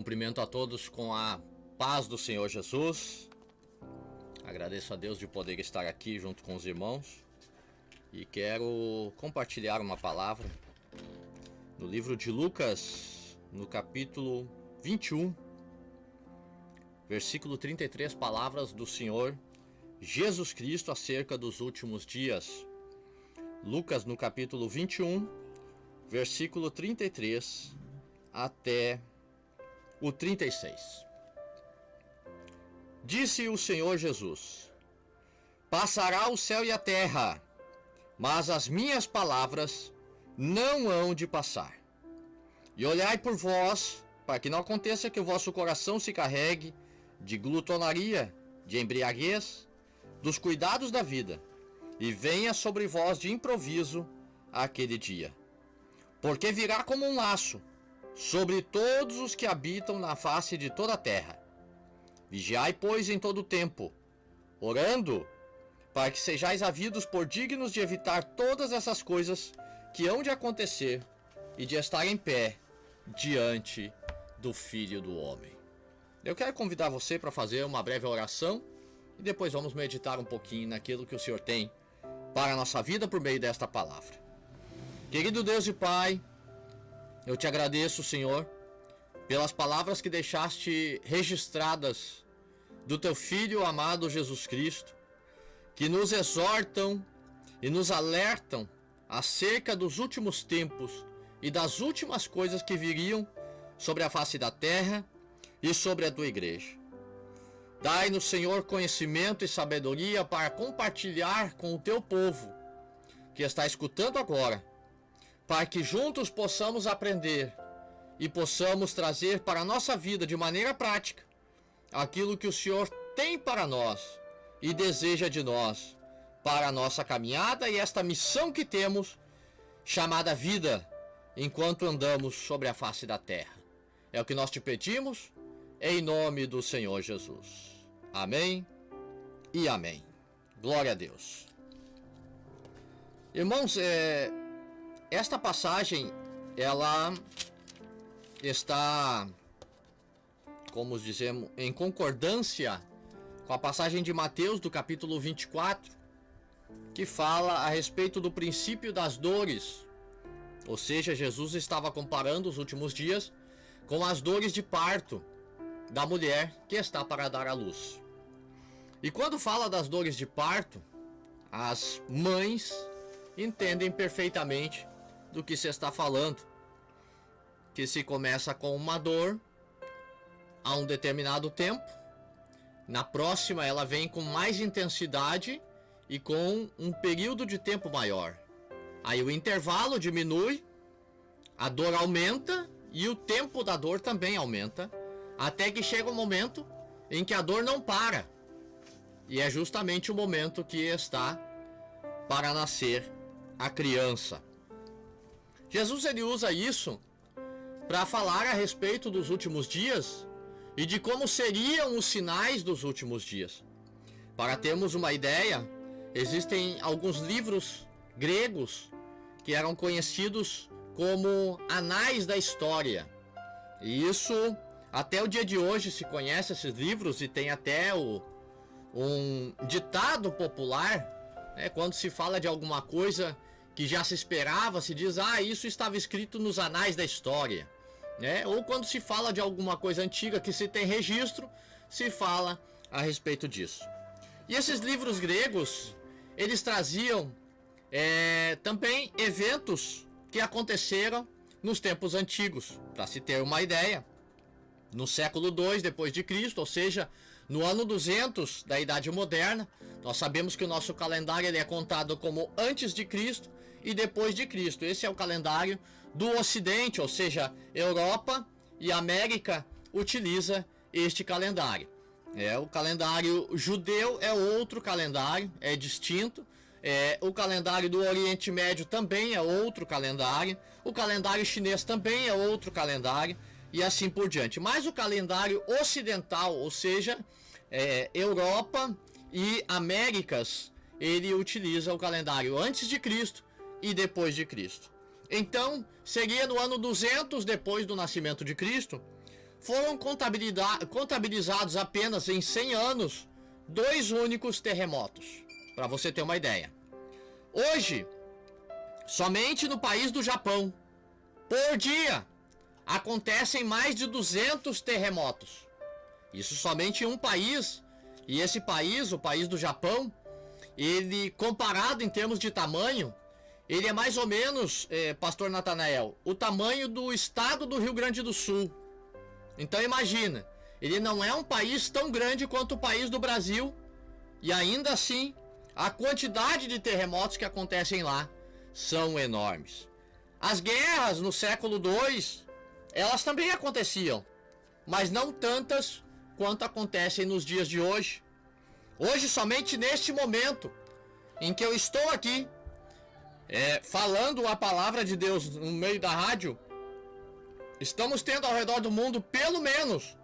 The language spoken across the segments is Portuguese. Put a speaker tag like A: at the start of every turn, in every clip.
A: Cumprimento a todos com a paz do Senhor Jesus. Agradeço a Deus de poder estar aqui junto com os irmãos e quero compartilhar uma palavra no livro de Lucas, no capítulo 21, versículo 33, palavras do Senhor Jesus Cristo acerca dos últimos dias. Lucas, no capítulo 21, versículo 33 até o 36. Disse o Senhor Jesus: Passará o céu e a terra, mas as minhas palavras não hão de passar. E olhai por vós, para que não aconteça que o vosso coração se carregue de glutonaria, de embriaguez, dos cuidados da vida, e venha sobre vós de improviso aquele dia. Porque virá como um laço sobre todos os que habitam na face de toda a terra. Vigiai, pois, em todo o tempo, orando, para que sejais havidos por dignos de evitar todas essas coisas que hão de acontecer e de estar em pé diante do Filho do Homem. Eu quero convidar você para fazer uma breve oração e depois vamos meditar um pouquinho naquilo que o Senhor tem para a nossa vida por meio desta palavra. Querido Deus e Pai, eu te agradeço, Senhor, pelas palavras que deixaste registradas do teu Filho amado Jesus Cristo, que nos exortam e nos alertam acerca dos últimos tempos e das últimas coisas que viriam sobre a face da terra e sobre a tua igreja. Dai-nos, Senhor, conhecimento e sabedoria para compartilhar com o teu povo que está escutando agora, para que juntos possamos aprender e possamos trazer para a nossa vida de maneira prática aquilo que o Senhor tem para nós e deseja de nós para a nossa caminhada e esta missão que temos, chamada vida, enquanto andamos sobre a face da terra. É o que nós te pedimos, em nome do Senhor Jesus. Amém e amém. Glória a Deus. Irmãos, esta passagem, ela está, como dizemos, em concordância com a passagem de Mateus, do capítulo 24, que fala a respeito do princípio das dores. Ou seja, Jesus estava comparando os últimos dias com as dores de parto da mulher que está para dar à luz. E quando fala das dores de parto, as mães entendem perfeitamente do que se está falando, que se começa com uma dor a um determinado tempo, na próxima ela vem com mais intensidade e com um período de tempo maior. Aí o intervalo diminui, a dor aumenta e o tempo da dor também aumenta, até que chega um momento em que a dor não para, e é justamente o momento que está para nascer a criança. Jesus, ele usa isso para falar a respeito dos últimos dias e de como seriam os sinais dos últimos dias. Para termos uma ideia, existem alguns livros gregos que eram conhecidos como anais da história. E isso, até o dia de hoje, se conhece esses livros e tem até um ditado popular, quando se fala de alguma coisa que já se esperava, se diz, isso estava escrito nos anais da história, ou quando se fala de alguma coisa antiga que se tem registro, se fala a respeito disso. E esses livros gregos, eles traziam também eventos que aconteceram nos tempos antigos. Para se ter uma ideia, no século II depois de Cristo, ou seja, no ano 200 da Idade Moderna, nós sabemos que o nosso calendário ele é contado como antes de Cristo e depois de Cristo. Esse é o calendário do Ocidente, ou seja, Europa e América utiliza este calendário. O calendário judeu é outro calendário, é distinto. O calendário do Oriente Médio também é outro calendário. O calendário chinês também é outro calendário. E assim por diante. Mas o calendário ocidental, ou seja, Europa e Américas, ele utiliza o calendário antes de Cristo e depois de Cristo. Então, seria no ano 200 depois do nascimento de Cristo, foram contabilizados apenas em 100 anos 2 únicos terremotos, para você ter uma ideia. Hoje, somente no país do Japão, por dia, acontecem mais de 200 terremotos. Isso somente em um país, e esse país, o país do Japão, ele, comparado em termos de tamanho, ele é mais ou menos, Pastor Natanael, o tamanho do estado do Rio Grande do Sul. Então imagina, ele não é um país tão grande quanto o país do Brasil, e ainda assim, a quantidade de terremotos que acontecem lá são enormes. As guerras no século II, elas também aconteciam, mas não tantas quanto acontecem nos dias de hoje. Hoje, somente neste momento em que eu estou aqui, falando a palavra de Deus no meio da rádio, estamos tendo ao redor do mundo pelo menos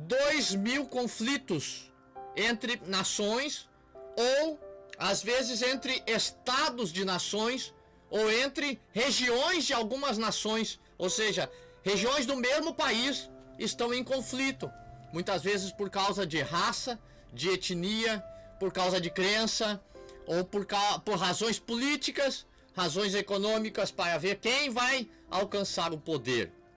A: 2.000 conflitos entre nações, ou às vezes entre estados de nações, ou entre regiões de algumas nações, ou seja, regiões do mesmo país estão em conflito, muitas vezes por causa de raça, de etnia, por causa de crença, ou por razões políticas, razões econômicas, para ver quem vai alcançar o poder.